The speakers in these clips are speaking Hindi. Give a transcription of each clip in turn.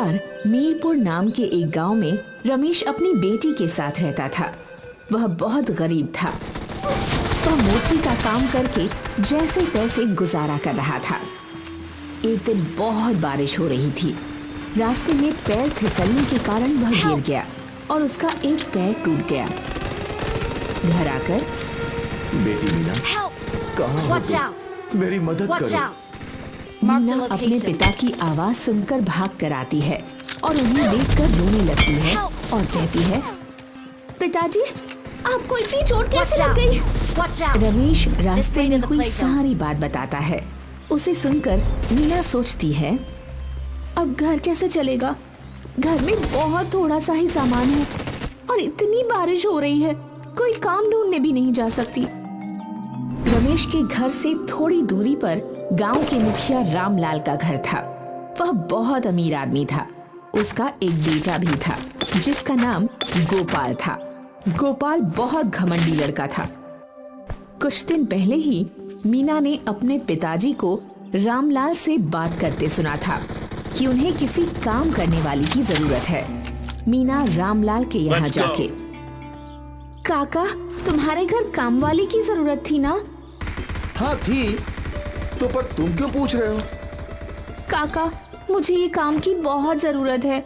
बार मीरपुर नाम के एक गांव में रमेश अपनी बेटी के साथ रहता था। वह बहुत गरीब था। वह मोची का काम करके जैसे तैसे गुजारा कर रहा था। एक दिन बहुत बारिश हो रही थी। रास्ते में पैर फिसलने के कारण वह गिर गया और उसका एक पैर टूट गया। घर आकर बेटी मीना, कहाँ हो तुम? मेरी मदद करो। मीना अपने पिता की आवाज सुनकर भाग कर आती है और उन्हें देखकर रोने लगती है और कहती है, पिताजी, आपको इतनी चोट कैसे लग गई? रमेश रास्ते में हुई सारी बात बताता है। उसे सुनकर मीना सोचती है, अब घर कैसे चलेगा? घर में बहुत थोड़ा सा ही सामान है और इतनी बारिश हो रही है, कोई काम ढूंढने भी नहीं जा सकती। रमेश के घर से थोड़ी दूरी पर गांव के मुखिया रामलाल का घर था। वह बहुत अमीर आदमी था। उसका एक बेटा भी था जिसका नाम गोपाल था। गोपाल बहुत घमंडी लड़का था। कुछ दिन पहले ही मीना ने अपने पिताजी को रामलाल से बात करते सुना था कि उन्हें किसी काम करने वाली की जरूरत है। मीना रामलाल के यहाँ जाके, काका, तुम्हारे घर काम वाली की जरूरत थी ना? हाँ थी, तो पर तुम क्यों पूछ रहे हो? काका, मुझे ये काम की बहुत जरूरत है।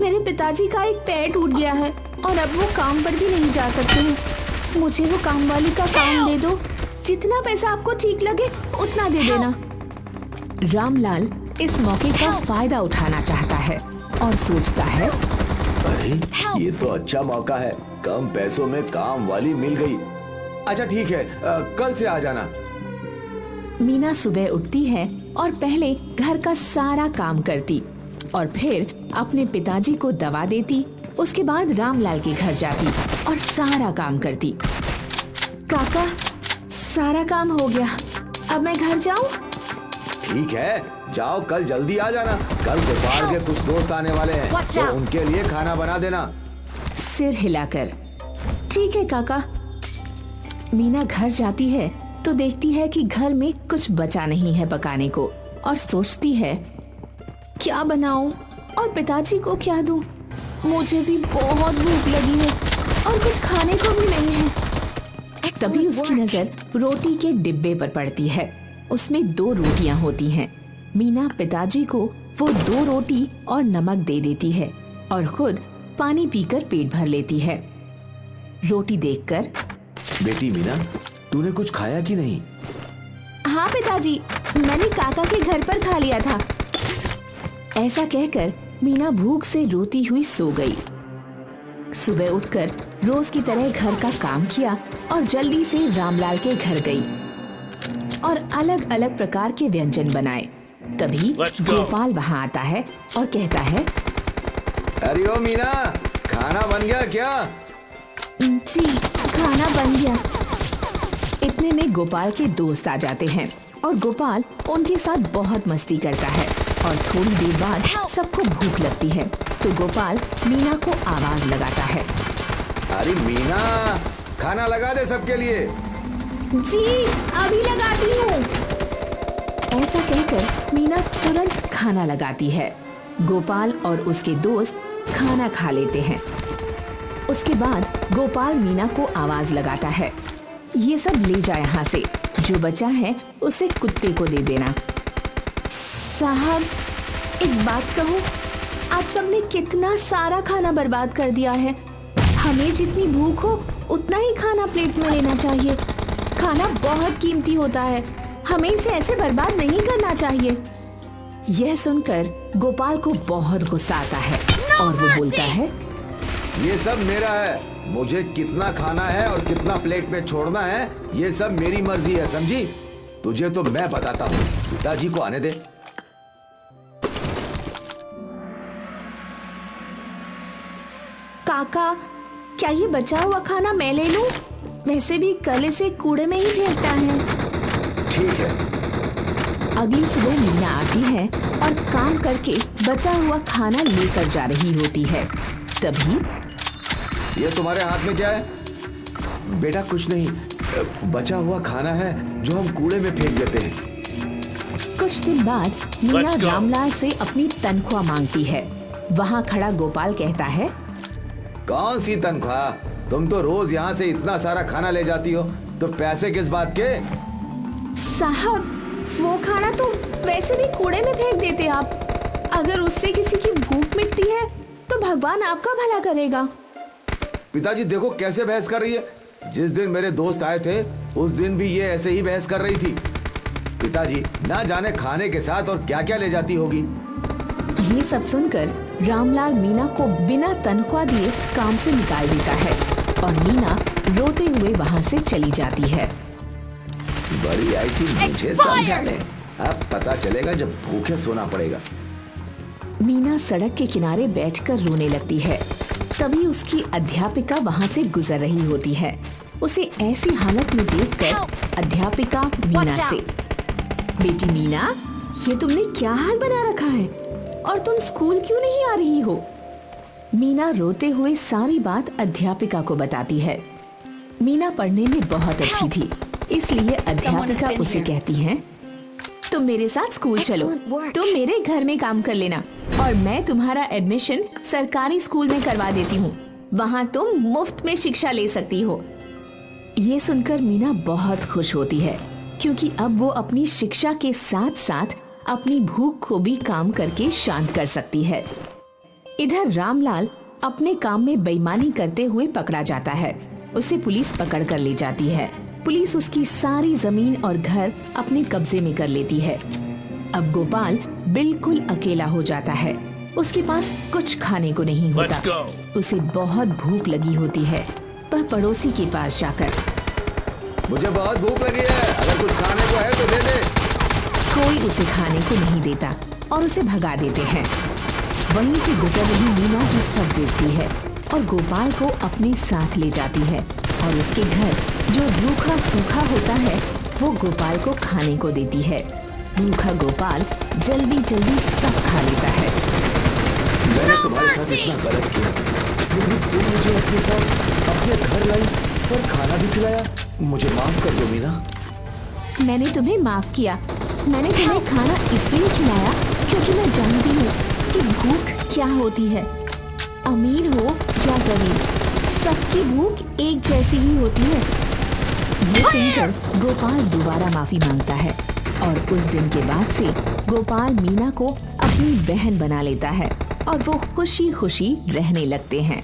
मेरे पिताजी का एक पैर टूट गया है और अब वो काम पर भी नहीं जा सकते हैं। मुझे वो काम वाली का काम दे दो। जितना पैसा आपको ठीक लगे उतना दे देना। रामलाल इस मौके का फायदा उठाना चाहता है और सोचता है, अरे ये तो अच्छा मौका है, कम पैसों में काम वाली मिल गई। अच्छा ठीक है, कल से आ जाना। मीना सुबह उठती है और पहले घर का सारा काम करती और फिर अपने पिताजी को दवा देती। उसके बाद रामलाल के घर जाती और सारा काम करती। काका, सारा काम हो गया, अब मैं घर जाऊं? ठीक है, जाओ, कल जल्दी आ जाना। कल गोपाल के कुछ दोस्त आने वाले हैं, तो उनके लिए खाना बना देना। सिर हिलाकर, ठीक है काका। मीना घर जाती है तो देखती है कि घर में कुछ बचा नहीं है पकाने को और सोचती है, क्या बनाऊं और पिताजी को क्या दूं? मुझे भी बहुत भूख लगी है और कुछ खाने को भी नहीं है। तभी उसकी नजर रोटी के डिब्बे पर पड़ती है। उसमें 2 रोटियां होती हैं। मीना पिताजी को वो 2 रोटी और नमक दे देती है और खुद पानी पीकर पेट भर लेती है। रोटी देखकर, बेटी मीना, तूने कुछ खाया कि नहीं? हाँ पिताजी, मैंने काका के घर पर खा लिया था। ऐसा कहकर मीना भूख से रोती हुई सो गई। सुबह उठकर रोज की तरह घर का काम किया और जल्दी से रामलाल के घर गई और अलग अलग प्रकार के व्यंजन बनाए। तभी गोपाल वहाँ आता है और कहता है, अरे ओ मीना, खाना बन गया क्या? जी, खाना बन गया। इतने में गोपाल के दोस्त आ जाते हैं और गोपाल उनके साथ बहुत मस्ती करता है और थोड़ी देर बाद सबको भूख लगती है तो गोपाल मीना को आवाज लगाता है, अरे मीना, खाना लगा दे सबके लिए। जी, अभी लगाती हूँ। ऐसा कहकर मीना तुरंत खाना लगाती है। गोपाल और उसके दोस्त खाना खा लेते हैं। उसके बाद गोपाल मीना को आवाज लगाता है, ये सब ले जा यहाँ से, जो बचा है उसे कुत्ते को दे देना। साहब, एक बात कहूँ, आप सबने कितना सारा खाना बर्बाद कर दिया है। हमें जितनी भूख हो उतना ही खाना प्लेट में लेना चाहिए। खाना बहुत कीमती होता है, हमें इसे ऐसे बर्बाद नहीं करना चाहिए। यह सुनकर गोपाल को बहुत गुस्सा आता है और वो बोलता है, ये सब मेरा है, मुझे कितना खाना है और कितना प्लेट में छोड़ना है ये सब मेरी मर्जी है, समझी? तुझे तो मैं बताता हूँ, पिताजी को आने दे। काका, क्या ये बचा हुआ खाना मैं ले लूं? वैसे भी कल इसे कूड़े में ही फेंकता है। ठीक है। अगली सुबह मीना आती है और काम करके बचा हुआ खाना लेकर जा रही होती है। तभी, ये तुम्हारे हाथ में क्या है? बेटा कुछ नहीं, बचा हुआ खाना है जो हम कूड़े में फेंक देते हैं। कुछ दिन बाद मीना रामलाल से अपनी तनख्वाह मांगती है वहाँ खड़ा गोपाल कहता है, कौन सी तनख्वाह? तुम तो रोज यहाँ से इतना सारा खाना ले जाती हो, तो पैसे किस बात के? साहब, वो खाना तो वैसे भी कूड़े में फेंक देते आप। अगर उससे किसी की भूख मिटती है तो भगवान आपका भला करेगा। पिताजी देखो कैसे बहस कर रही है। जिस दिन मेरे दोस्त आए थे उस दिन भी ये ऐसे ही बहस कर रही थी। पिताजी, ना जाने खाने के साथ और क्या क्या ले जाती होगी। ये सब सुनकर रामलाल मीना को बिना तनख्वाह दिए काम से निकाल देता है और मीना रोते हुए वहाँ से चली जाती है। बड़ी आई थी मुझे समझाने, अब पता चलेगा जब भूखे सोना पड़ेगा। मीना सड़क के किनारे बैठकर रोने लगती है। तभी उसकी अध्यापिका वहाँ से गुजर रही होती है। उसे ऐसी हालत में देखकर अध्यापिका मीना से, बेटी मीना, ये तुमने क्या हाल बना रखा है और तुम स्कूल क्यों नहीं आ रही हो? मीना रोते हुए सारी बात अध्यापिका को बताती है। मीना पढ़ने में बहुत अच्छी थी, इसलिए अध्यापिका उसे कहती है, तुम मेरे साथ स्कूल चलो, तुम मेरे घर में काम कर लेना और मैं तुम्हारा एडमिशन सरकारी स्कूल में करवा देती हूँ। वहाँ तुम मुफ्त में शिक्षा ले सकती हो। ये सुनकर मीना बहुत खुश होती है, क्योंकि अब वो अपनी शिक्षा के साथ साथ अपनी भूख को भी काम करके शांत कर सकती है। इधर रामलाल अपने काम में बेईमानी करते हुए पकड़ा जाता है। उसे पुलिस पकड़ कर ले जाती है। पुलिस उसकी सारी जमीन और घर अपने कब्जे में कर लेती है। अब गोपाल बिल्कुल अकेला हो जाता है। उसके पास कुछ खाने को नहीं होता। उसे बहुत भूख लगी होती है। वह पड़ोसी के पास जाकर, मुझे बहुत भूख लगी है, अगर कुछ खाने को है तो दे दे। कोई उसे खाने को नहीं देता और उसे भगा देते हैं। वहीं से गुजर रही मीना ये सब देखती है और गोपाल को अपने साथ ले जाती है और उसके घर जो रूखा सूखा होता है वो गोपाल को खाने को देती है। रूखा गोपाल जल्दी जल्दी सब खा लेता है। मैंने तुम्हारे साथ इतना गलत किया, लेकिन तुम मुझे अपने साथ अपने घर लाई और खाना भी खिलाया। मुझे माफ कर दो मीना। मैंने तुम्हें माफ किया। मैंने तुम्हें खाना इसलिए खिलाया क्योंकि मैं जानती हूँ कि भूख क्या होती है। अमीर हो या गरीब, सबकी भूख एक जैसी ही होती है। ये सुनकर गोपाल दोबारा माफी मांगता है और उस दिन के बाद से गोपाल मीना को अपनी बहन बना लेता है और वो खुशी खुशी रहने लगते हैं।